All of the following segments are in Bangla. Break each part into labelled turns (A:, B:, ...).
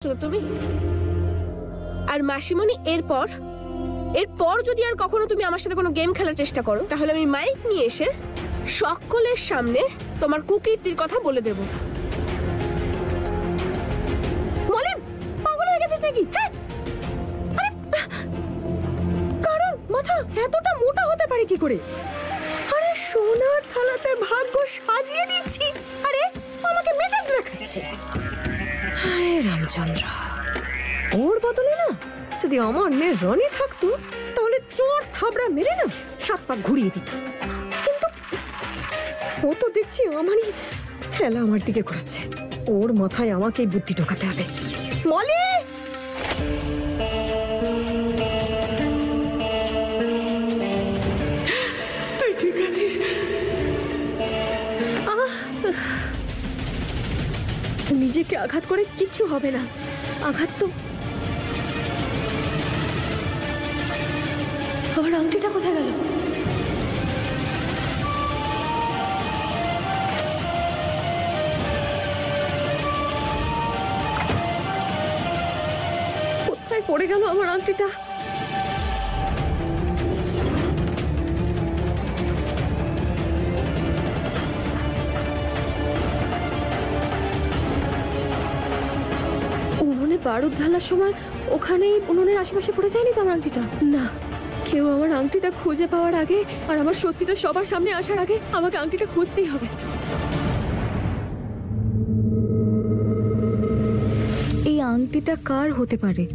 A: তুমি আর মাসিমণি এরপর যদি আর কখনো তুমি আমার সাথে কোনো গেম খেলার চেষ্টা করো তাহলে আমি মাইক নিয়ে এসে সকলের সামনে তোমার কুকীর্তির কথা বলে দেব।
B: মলি পাগল হয়ে গেছিস নাকি? হ্যাঁ, আরে কারণ মাথা এতটা মোটা হতে পারে কি করে? আরে সোনার থালাতে ভাগ্য সাজিয়ে দিচ্ছি, আরে আমাকে মেজাজ দেখাচ্ছে। আরে রামচন্দ্র, ওর বদলে না যদি আমার মেয়ে রনি থাকতো তাহলে চোর থাবড়া মেরে না 7 পাক ঘুরিয়ে দিত, কিন্তু ও তো দেখছি আমারই খেলা আমার দিকে ঘোরাচ্ছে। ওর মাথায় আমাকেই বুদ্ধি ঢোকাতে হবে। মলি, তুই ঠিক আছিস?
C: নিজেকে আঘাত করে কিচ্ছু হবে না। আঘাত তো আমার আংটিটা কোথায় গেল? কোথায় পড়ে গেল আমার আংটিটা? উনুনে বারুদ জ্বালার সময় ওখানেই উনুনের আশেপাশে পড়ে যায়নি তো আমার আংটিটা? না, কেউ আমার আংটিটা খুঁজে পাওয়ার আগে আর আমার সত্যিটা সবার সামনে আসার আগে আমাকে আংটিটা খুঁজতেই হবে। এই আংটিটা কার হতে পারে?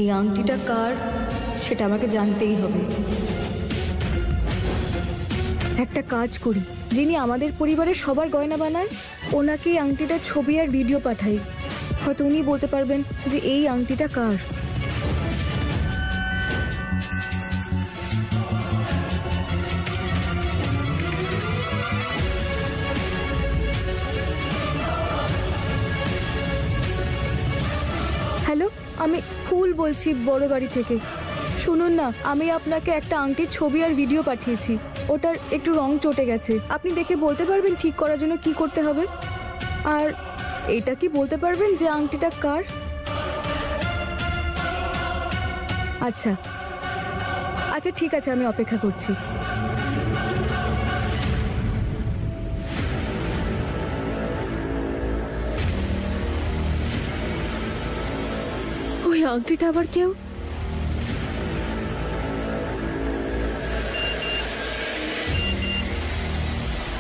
C: এই আংটিটা কার সেটা আমাকে জানতেই হবে। একটা কাজ করি, যিনি আমাদের পরিবারের সবার গয়না বানান ওনাকে এই আংটিটার ছবি আর ভিডিও পাঠাই, হয়তো উনি বলতে পারবেন যে এই আংটিটা কার। হ্যালো, আমি ফুল বলছি বড় বাড়ি থেকে। শুনুন না, আমি আপনাকে একটা আংটির ছবি আর ভিডিও পাঠিয়েছি। ওটার একটু রং চটে গেছে, আপনি দেখে বলতে পারবেন ঠিক করার জন্য কি করতে হবে? আর এটা কি বলতে পারবেন যে আংটিটা কার? আচ্ছা আচ্ছা, ঠিক আছে, আমি অপেক্ষা করছি। ওই আংটিটা আবার কেউ?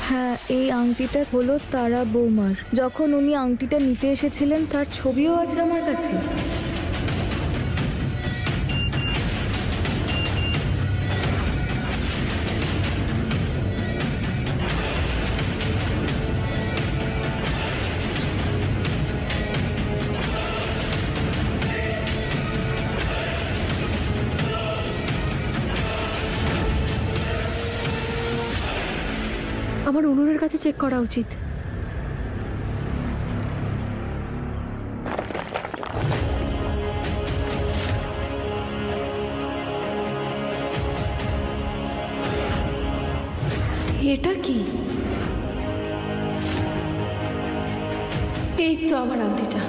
C: হ্যাঁ, এই আংটিটা হলো তারা বৌমার। যখন উনি আংটিটা নিতে এসেছিলেন তার ছবিও আছে আমার কাছে। আমার উনুনের কাছে চেক করা উচিত। এটা কি? এই তো আমার আংটিটা।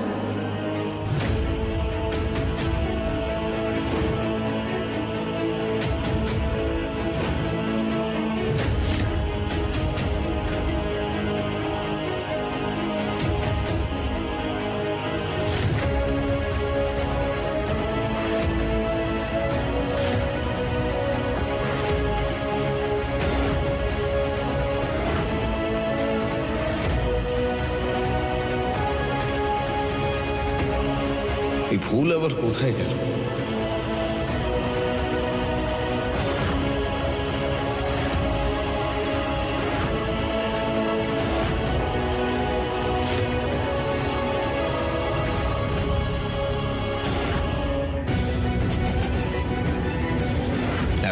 D: এই ফুল আবার কোথায় গেল?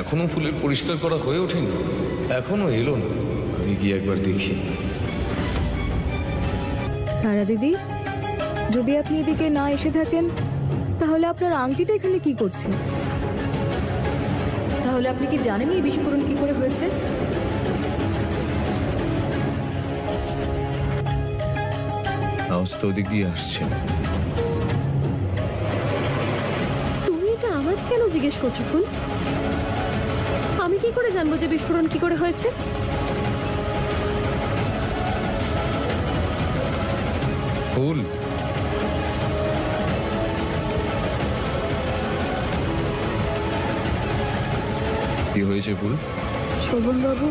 D: এখনো ফুলের পরিষ্কার করা হয়ে ওঠেনি, এখনো এলো না। আমি গিয়ে একবার দেখি।
C: তারা দিদি, যদি আপনি এদিকে না এসে থাকেন তাহলে আপনার আংটিটা এখানে কি করছে? তাহলে আপনি কি জানেন এই বিস্ফোরণ কি করে হয়েছে?
D: আওয়াজ তো ওদিক দিয়ে আসছে।
A: তুমি এটা আমাকে কেন জিজ্ঞেস করছো ফুল? আমি কি করে জানবো যে বিস্ফোরণ কি করে হয়েছে?
D: ফুল, কি হয়েছে ফুল?
C: শোভনবাবু,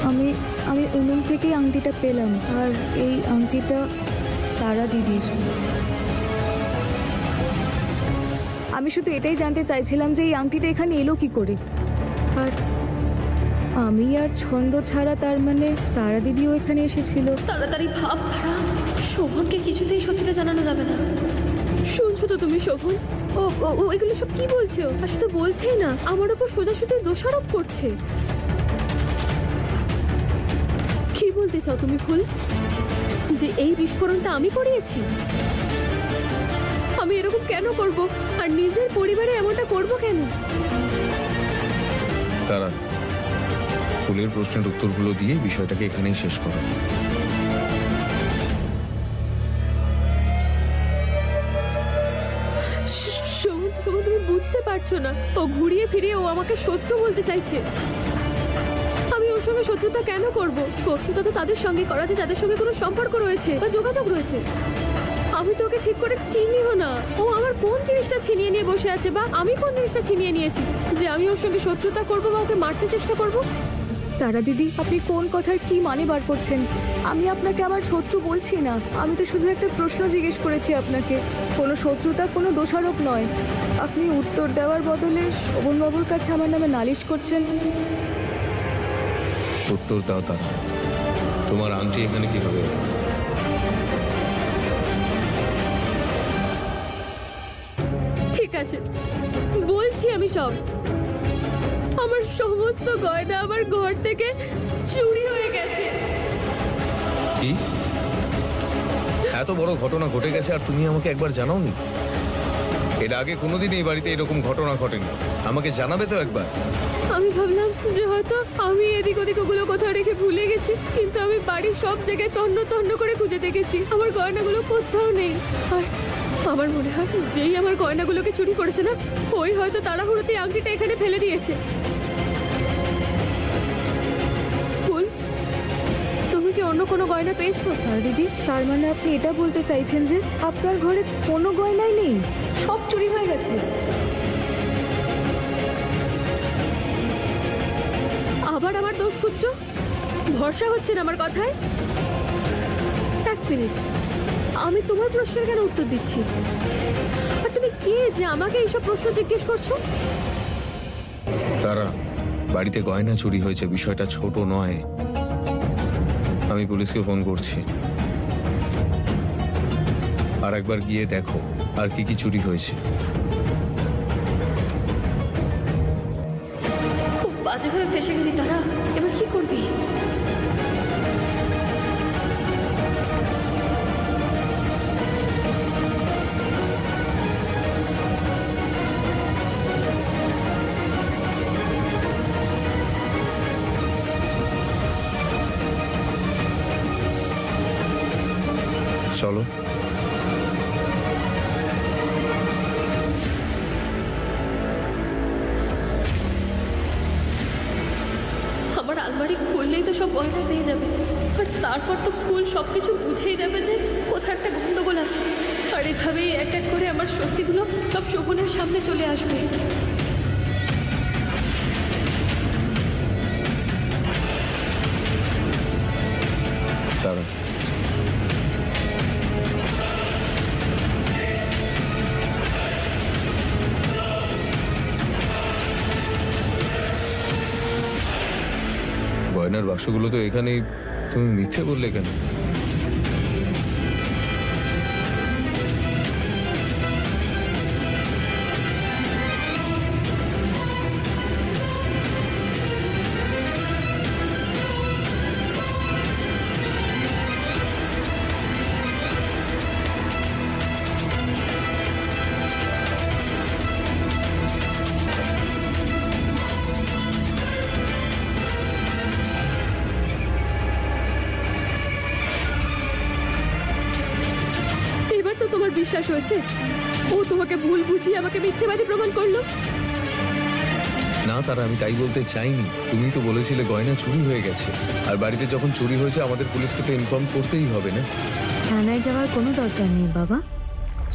C: আমি আমি উনুন থেকেই আংটিটা পেলাম, আর এই আংটিটা তারা দিদির। আমি শুধু এটাই জানতে চাইছিলাম যে এই আংটিটা এখানে এলো কি করে। আর আমি আর ছন্দ ছাড়া তার মানে তারা দিদিও এখানে এসেছিল।
A: তাড়াতাড়ি ভাব ধারা, শোভনকে কিছুতেই সত্যিটা জানানো যাবে না। শুনছো তো তুমি শোভন? ও ও ও এগুলো সব কি বলছো? আর শুধু বলছেই না, আমার উপর সোজাসুজি দোষারোপ করছে। কি বলতে চাও তুমি ফুল? যে এই বিস্ফোরণটা আমি করিয়েছি? আমি এরকম কেন করব? আর নিজের পরিবারে এমনটা করব কেন?
D: তারা, ফুলের প্রশ্নের উত্তরগুলো দিয়ে বিষয়টাকে এখানেই শেষ করো।
A: শোভন, তুমি বুঝতে পারছো না। ও ঘুরিয়ে ফিরিয়ে ও আমাকে শত্রু বলতে চাইছে। আমি ওর সঙ্গে শত্রুতা কেন করব? শত্রুতা তো তাদের সঙ্গে করা যায় যাদের সঙ্গে কোনো সম্পর্ক রয়েছে বা যোগাযোগ রয়েছে। আমি তো ওকে ঠিক করে চিনিও না। ও আমার কোন জিনিসটা ছিনিয়ে নিয়ে বসে আছে, বা আমি কোন জিনিসটা ছিনিয়ে নিয়েছি যে আমি ওর সঙ্গে শত্রুতা করবো বা ওকে মারতে চেষ্টা করব?
C: তারা দিদি, আপনি কোন কথার কি মানে বার করছেন? আমি আপনাকে আমার শত্রু বলছি না। আমি তো শুধু একটা প্রশ্ন জিজ্ঞেস করেছি আপনাকে। কোনো শত্রুতা, কোনো দোষারোপ নয়। আপনি উত্তর দেওয়ার বদলে শোভনবাবুর কাছে আমার নামে নালিশ করছেন।
D: উত্তর দাও তারা, তোমার আংটি এখানে কিভাবে এলো?
A: ঠিক আছে, বলছি আমি সব। আমার সমস্ত গয়না আমার ঘর থেকে চুরি হয়ে গেছে।
D: কি? এত বড় ঘটনা ঘটে গেছে আর তুমি আমাকে একবার জানাওনি? এর আগে কোনোদিন এই বাড়িতে এরকম ঘটনা ঘটেনি, আমাকে জানাবে তো একবার।
A: আমি ভাবলাম যে হয়তো আমি এদিক ওদিক ওগুলো কোথাও রেখে ভুলে গেছি, কিন্তু আমি বাড়ির সব জায়গায় তন্ন তন্ন করে খুঁজে দেখেছি, আমার গয়নাগুলো কোথাও নেই। আর আমার মনে হয় যেই আমার গয়নাগুলোকে চুরি করেছে না, ওই হয়তো তাড়াহুড়োতে আংটিটা এখানে ফেলে দিয়েছে। ফুল, তুমি কি অন্য কোনো গয়না পেয়েছো?
C: আর দিদি, তার মানে আপনি এটা বলতে চাইছেন যে আপনার ঘরে কোনো গয়নাই নেই, সব চুরি হয়ে গেছে?
A: আবার আমার দোষ খুঁজছো? ভরসা হচ্ছে না আমার কথায়? এক মিনিট, আমি তোমার প্রশ্নের কেন উত্তর দিচ্ছি? আর তুমি কে যে আমাকে এইসব প্রশ্ন জিজ্ঞেস করছো?
D: তারা, বাড়িতে গয়না চুরি হয়েছে, বিষয়টা ছোট নয়। আমি পুলিশকে ফোন করছি। আর একবার গিয়ে দেখো আর কি কি চুরি হয়েছে।
A: খুব বাজেভাবে ফেসে গেলি তারা, এবার কি করবি?
D: চলো।
A: আমার আলমারি খুললেই তো সব গয়না পেয়ে যাবে, আর তারপর তো ফুল সবকিছু বুঝেই যাবে যে কোথাও একটা গন্ডগোল আছে। আর এভাবেই এক এক করে আমার সত্যিগুলো সব শোভনের সামনে চলে আসবে।
D: তারা, গয়নার বাক্সগুলো তো এখানেই, তুমি মিথ্যে বললে কেন?
A: একটু তোমার বিশ্বাস হয়েছে? ও তোমাকে ভুল বুঝিয়ে আমাকে মিথ্যেবাদী প্রমাণ করলো।
D: না তারা, আমি তাই বলতে চাইনি। তুমি তো বলেছিলে গয়না চুরি হয়ে গেছে, আর বাড়িতে যখন চুরি হয়েছে আমাদের পুলিশকে তো ইনফর্ম করতেই হবে না?
C: থানায় যাওয়ার কোনো দরকার নেই বাবা,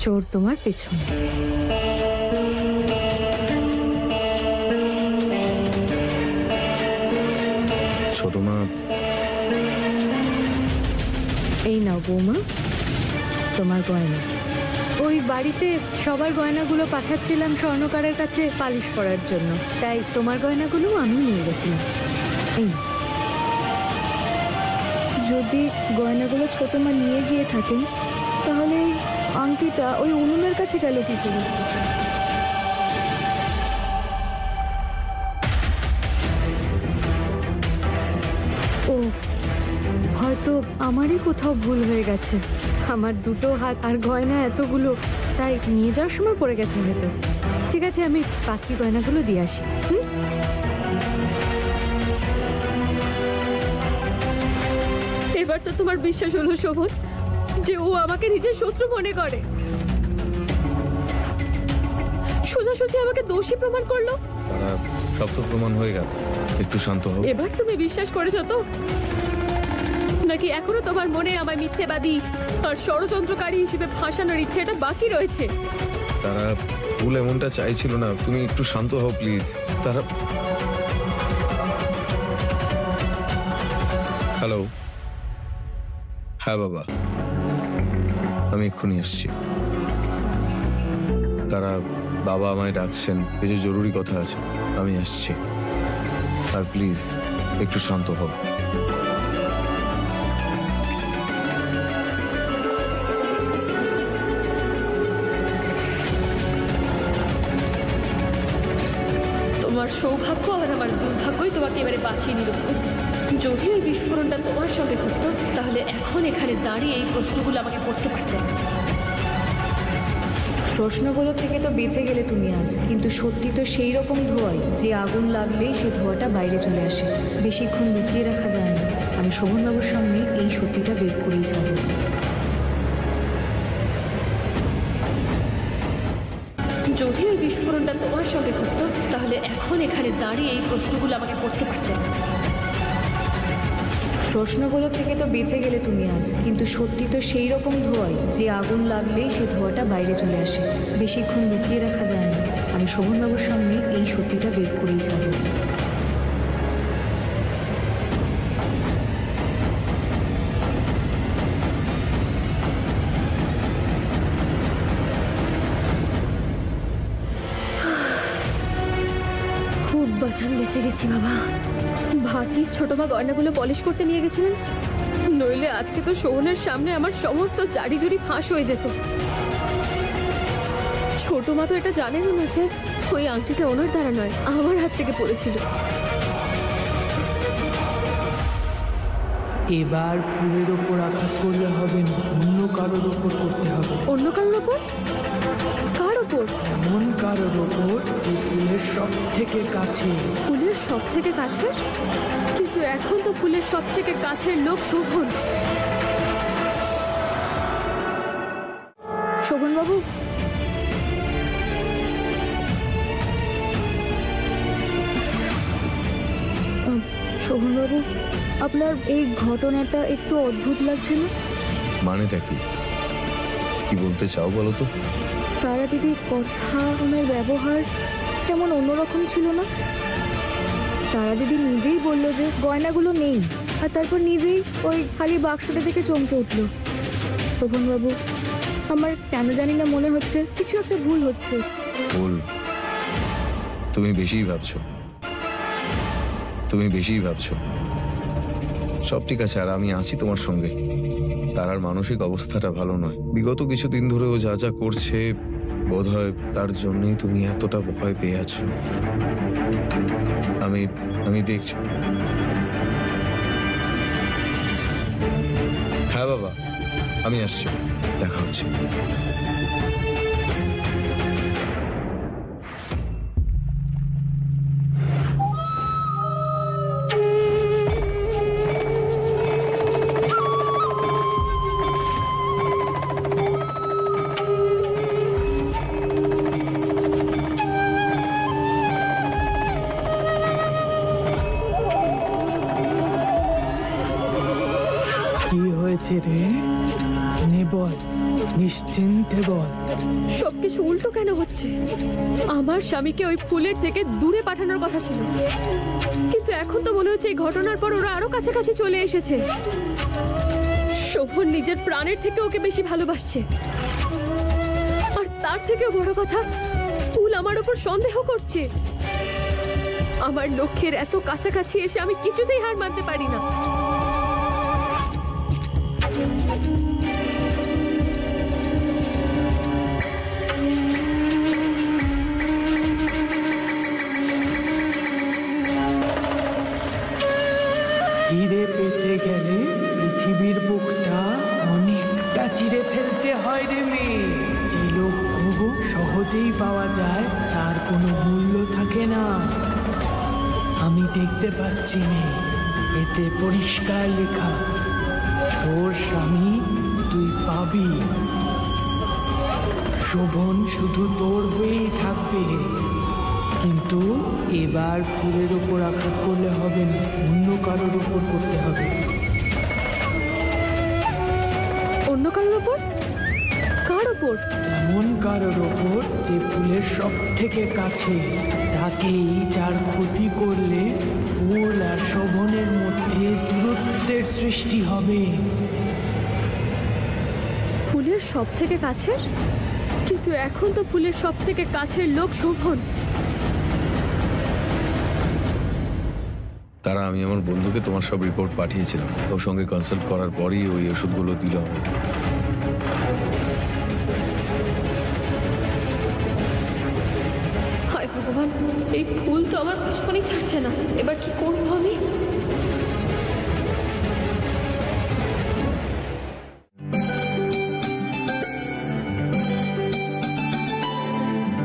C: চোর তোমার পেছনে।
D: ছোট মা,
C: এই নাও বৌমা তোমার গয়না। ওই বাড়িতে সবার গয়নাগুলো পাঠাচ্ছিলাম স্বর্ণকারের কাছে পালিশ করার জন্য, তাই তোমার গয়নাগুলো আমি নিয়ে গেছিলাম। এই যদি গয়নাগুলো ছোট মা নিয়ে গিয়ে থাকেন, তাহলে এই আংটিটা ওই উনুনের কাছে গেল কি করে? ও হয়তো আমারই কোথাও ভুল হয়ে গেছে। আমার দুটো হাত আর গয়না এতগুলো, তাই নিয়ে যাওয়ার সময় পড়ে গেছে হয়তো। ঠিক আছে, আমি বাকি গয়নাগুলো দিয়ে আসি।
A: এবার তো তোমার বিশ্বাস হলো শোভন যে ও আমাকে নিজের শত্রু মনে করে। সোজাসুজি আমাকে দোষী প্রমাণ করলো।
D: তারা সব তো প্রমাণ হয়ে গেল, একটু শান্ত হও।
A: এবার তুমি বিশ্বাস করেছো তো? নাকি এখনো তোমার মনে আমায় মিথ্যেবাদী আর ষড়যন্ত্রকারী হিসেবে ফাঁসানোর ইচ্ছেটা বাকি রয়েছে?
D: তারা ভুল এমনটা চাইছিল না, তুমি একটু শান্ত হও প্লিজ। তারা হ্যালো, হ্যাঁ বাবা, আমি এক্ষুনি আসছি। তারা বাবা আমায় ডাকছেন, কিছু জরুরি কথা আছে, আমি আসছি। আর প্লিজ একটু শান্ত হও।
A: তোমার সৌভাগ্য আর আমার দুর্ভাগ্যই তোমাকে এবারে বাঁচিয়ে নিল। যদি ওই বিস্ফোরণটা তোমার সঙ্গে ঘটতো, তাহলে এখন এখানে দাঁড়িয়ে এই প্রশ্নগুলো আমাকে করতে পারতে।
C: প্রশ্নগুলো থেকে তো বেঁচে গেলে তুমি আজ, কিন্তু সত্যি তো সেই রকম ধোঁয়াই যে আগুন লাগলেই সে ধোঁয়াটা বাইরে চলে আসে। বেশিক্ষণ লুকিয়ে রাখা যায় না। আমি শোভনবাবুর সামনে এই সত্যিটা বের করেই যাব।
A: যদি ওই বিস্ফোরণটা তোমার সঙ্গে ঘটতো, তাহলে এখন এখানে দাঁড়িয়ে এই প্রশ্নগুলো আমাকে করতে পারতে।
C: প্রশ্নগুলো থেকে তো বেঁচে গেলে তুমি আজ, কিন্তু সত্যি তো সেই রকম ধোঁয়াই যে আগুন লাগলেই সে ধোঁয়াটা বাইরে চলে আসে। বেশিক্ষণ লুকিয়ে রাখা যায় না। আমি শোভনবাবুর সামনে এই সত্যিটা বের করেই যাব।
A: খুব বাঁচান বেঁচে গেছি বাবা। ভাগ্যিস ছোট মা গয়নাগুলো পলিশ করতে নিয়ে গেছিলেন, নইলে আজকে তো শোভনের সামনে আমার সমস্ত চারিজুরি ফাঁস হয়ে যেত। ছোট মা তো এটা জানেনও না যে ওই আংটিটা ওনার দ্বারা নয়, আমার হাত থেকে পড়েছিল।
E: এবার ফুলের ওপর আঘাত করলে হবে না, অন্য কারোর ওপর করতে হবে।
A: অন্য কারোর ওপর? কার ওপর?
E: এমন কারোর ওপর যে ফুলের সব থেকে কাছে।
A: ফুলের সব থেকে কাছে? কিন্তু এখন তো ফুলের সব থেকে কাছের লোক শোভন।
C: শোভনবাবু, শোভনবাবু, আপনার এই ঘটনাটা একটু অদ্ভুত লাগছে না?
D: মানেটা কি, কি বলতে চাও বলো তো?
C: তারা দিদির কথা, ওনার ব্যবহার কেমন অন্যরকম ছিল না? তারা দিদি নিজেই বলল যে গয়নাগুলো নেই, আর তারপর নিজেই ওই খালি বাক্সটা দেখে চমকে উঠল। শোভনবাবু, আমার কেন জানি না মনে হচ্ছে কিছু একটা ভুল হচ্ছে।
D: ভুল? তুমি বেশিই ভাবছো, তুমি বেশিই ভাবছো। সব ঠিক আছে, আর আমি আছি তোমার সঙ্গে। তার মানসিক অবস্থাটা ভালো নয়। বিগত কিছুদিন ধরে ও যা যা করছে, বোধহয় তার জন্যই তুমি এতটা ভয় পেয়ে আছো। আমি দেখছি। হ্যাঁ বাবা, আমি আসছি, দেখা হচ্ছে।
E: হয়েছে রে? নে বল, নিশ্চিন্তে বল।
A: সবকিছু উল্টো কেন হচ্ছে? আমার স্বামীকে ওই ফুলের থেকে দূরে পাঠানোর কথা ছিল, কিন্তু এখন তো মনে হচ্ছে এই ঘটনার পর ওরা আরো কাছাকাছি চলে এসেছে। শোভন নিজের প্রাণের থেকে ওকে বেশি ভালোবাসছে, আর তার থেকেও বড় কথা, ফুল আমার উপর সন্দেহ করছে। আমার লক্ষ্যের এত কাছাকাছি এসে আমি কিছুতেই হার মানতে পারি না।
E: হিরে পেতে গেলে পৃথিবীর বুকটা অনেকটা চিরে ফেলতে হয় রে মেয়ে। যে লক্ষ্য সহজেই পাওয়া যায় তার কোনো মূল্য থাকে না। আমি দেখতে পাচ্ছি মেয়ে, এতে পরিষ্কার লেখা, তোর স্বামী তুই পাবি। শোভন শুধু তোর হয়েই থাকবে, কিন্তু এবার ফুলের ওপর আঘাত করলে হবে না, অন্য কারোর ওপর করতে হবে।
A: অন্য কারোর ওপর? কার ওপর?
E: এমন কারোর ওপর যে ফুলের সব থেকে কাছে, তাকেই যার ক্ষতি করলে ফুল আর শোভনের মধ্যে দূরত্বের সৃষ্টি হবে।
A: ফুলের সব থেকে কাছের? কিন্তু এখন তো ফুলের সব থেকে কাছের লোক শোভন।
D: তারা আমি আমার বন্ধুকে তোমার সব রিপোর্ট পাঠিয়েছিলাম, ওর সঙ্গে কনসাল্ট করার পরই ওই ওষুধগুলো দিল আমাকে।
A: হায় ভগবান, এই ফুল তো আমার পিছনই ছাড়ছে না। এবার কি করবো আমি?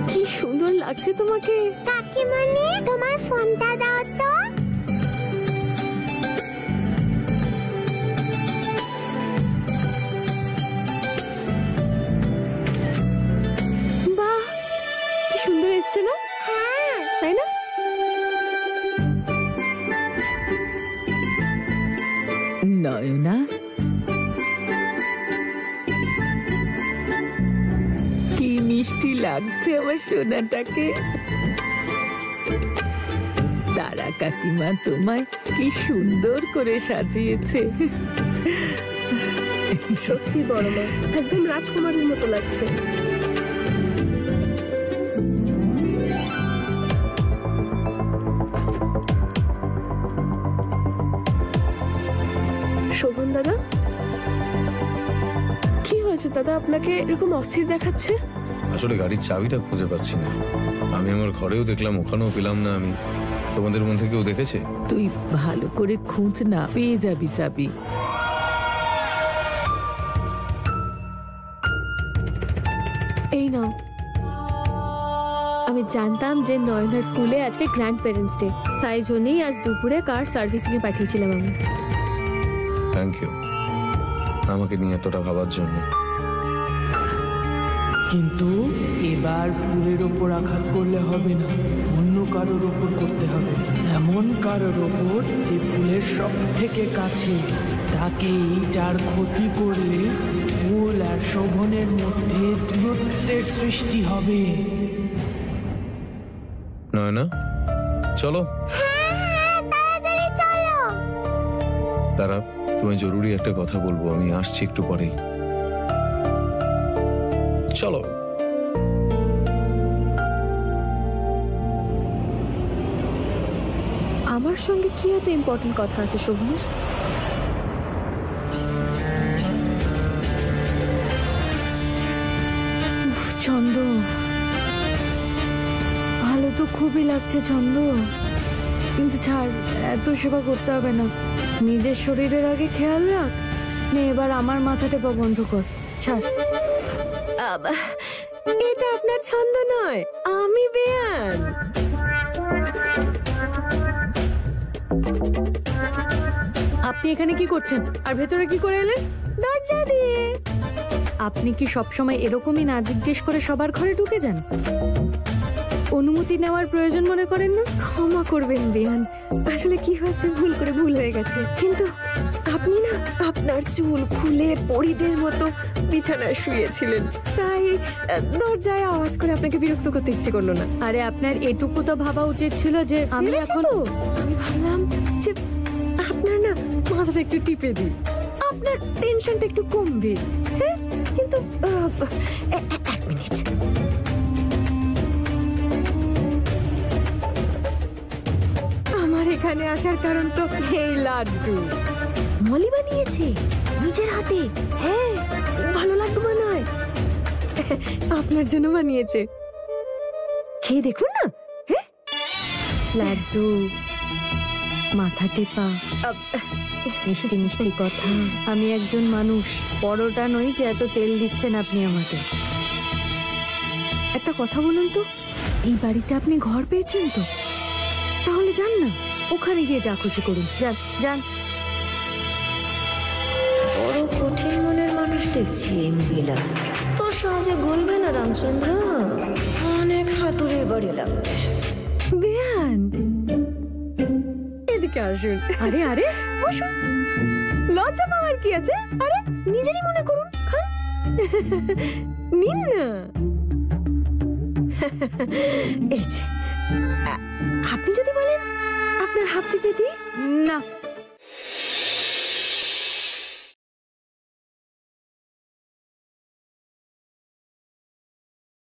A: কি সুন্দর লাগছে তোমাকে।
F: কাকিমণি, তোমার ফোনটা দাও তো।
A: বাহ, কি সুন্দর এসছে না?
F: হ্যাঁ,
A: তাই না?
B: নয়না, কি মিষ্টি লাগছে আমার সোনাটাকে। তারা কাকিমা তোমায় কি সুন্দর করে সাজিয়েছে।
A: সত্যি বড় মা, একদম রাজকুমারীর মতো লাগছে। শোভন দাদা, কি হয়েছে দাদা? আপনাকে এরকম অস্থির দেখাচ্ছে।
D: আসলে গাড়ির চাবিটা খুঁজে পাচ্ছি না। আমি আমার ঘরেও দেখলাম, ওখানেও পেলাম না। আমি তোমাদের মধ্যে কেউ দেখেছে?
B: তুই ভালো করে খুঁজ না, পেয়ে যাবি চাবি।
A: এই নাও। আমি জানতাম যে নয়নার স্কুলে আজকে গ্র্যান্ড প্যারেন্টস ডে, তাই জন্যই আজ দুপুরে কার সার্ভিসিং এ পাঠিয়েছিলাম আমি।
D: থ্যাংক ইউ আমাকে নিয়ে এতটা ভাবার জন্য।
E: কিন্তু এবার ফুলের ওপর আঘাত করলে হবে না, অন্য কারোর ওপর করতে হবে। এমন কারোর ওপর যে ফুলের সব থেকে কাছে, তাকেই যার ক্ষতি করলে ফুল আর শোভনের মধ্যে দূরত্বের সৃষ্টি হবে।
D: নয়না, চলো।
F: তাড়াতাড়ি চলো।
D: তারা, তোমায় জরুরি একটা কথা বলবো, আমি আসছি একটু পরেই। চলো।
A: আমার সঙ্গে কি এত ইম্পর্টেন্ট কথা আছে শোভনের?
C: ছন্দ, ভালো তো খুবই লাগছে ছন্দ, কিন্তু ছাড়, এত সেবা করতে হবে না। নিজের শরীরের আগে খেয়াল রাখ। নে এবার আমার মাথা টেপা বন্ধ কর, ছাড়।
B: এটা আপনার ছন্দ নয়, আমি বেয়ান। আপনি এখানে কি করছেন? আর ভেতরে কি করে এলেন? দরজা দিয়ে। আপনি কি সবসময় এরকমই না জিজ্ঞেস করে সবার ঘরে ঢুকে যান? অনুমতি নেওয়ার প্রয়োজন মনে করেন না? ক্ষমা করবেন বেয়ান, আসলে কি হয়েছে, ভুল হয়ে গেছে। কিন্তু আপনি না আপনার চুল খুলে পরিদের মতো বিছানায় শুয়েছিলেন, তাই দরজায় আওয়াজ করে আপনাকে বিরক্ত করতে ইচ্ছে করলো না।
C: আরে আপনার এটুকু তো ভাবা উচিত ছিল যে আমি
B: ভেবেছি
C: এখন
B: তো, আমি ভাবলাম যে আপনার না মাথাটা একটু টিপে দিই, আপনার টেনশনটা একটু কমবে। হ্যাঁ, কিন্তু এক মিনিট। আমার এখানে আসার কারণ তো এই লাড্ডু মলি বানিয়েছে নিজের হাতে। হ্যাঁ, খুব ভালো লাড্ডু বানায়, আপনার জন্য বানিয়েছে, খেয়ে দেখুন না। হ্যাঁ,
C: লাড্ডু, মাথা টেপা, মিষ্টি মিষ্টি কথা। আমি একজন মানুষ, পরোটা নই যে এত তেল দিচ্ছেন আপনি আমাকে। একটা কথা বলুন তো, এই বাড়িতে আপনি ঘর পেয়েছেন তো? তাহলে যান না, ওখানে গিয়ে যা খুশি করুন, যান যান।
B: বড় কঠিন মনের মানুষ দেখছি এই মহিলা, তো সহজে গলবে না রামচন্দ্র, অনেক হাতুড়ির বাড়ি লাগবে। বেয়ান, এদিকে আসুন। আরে আরে বসুন, লজ্জা পাওয়ার কি আছে? আরে নিজেরই মনে করুন, খান, নিন না। এই যে, আপনি যদি বলেন আপনার হাত টিপে দিই।
C: না,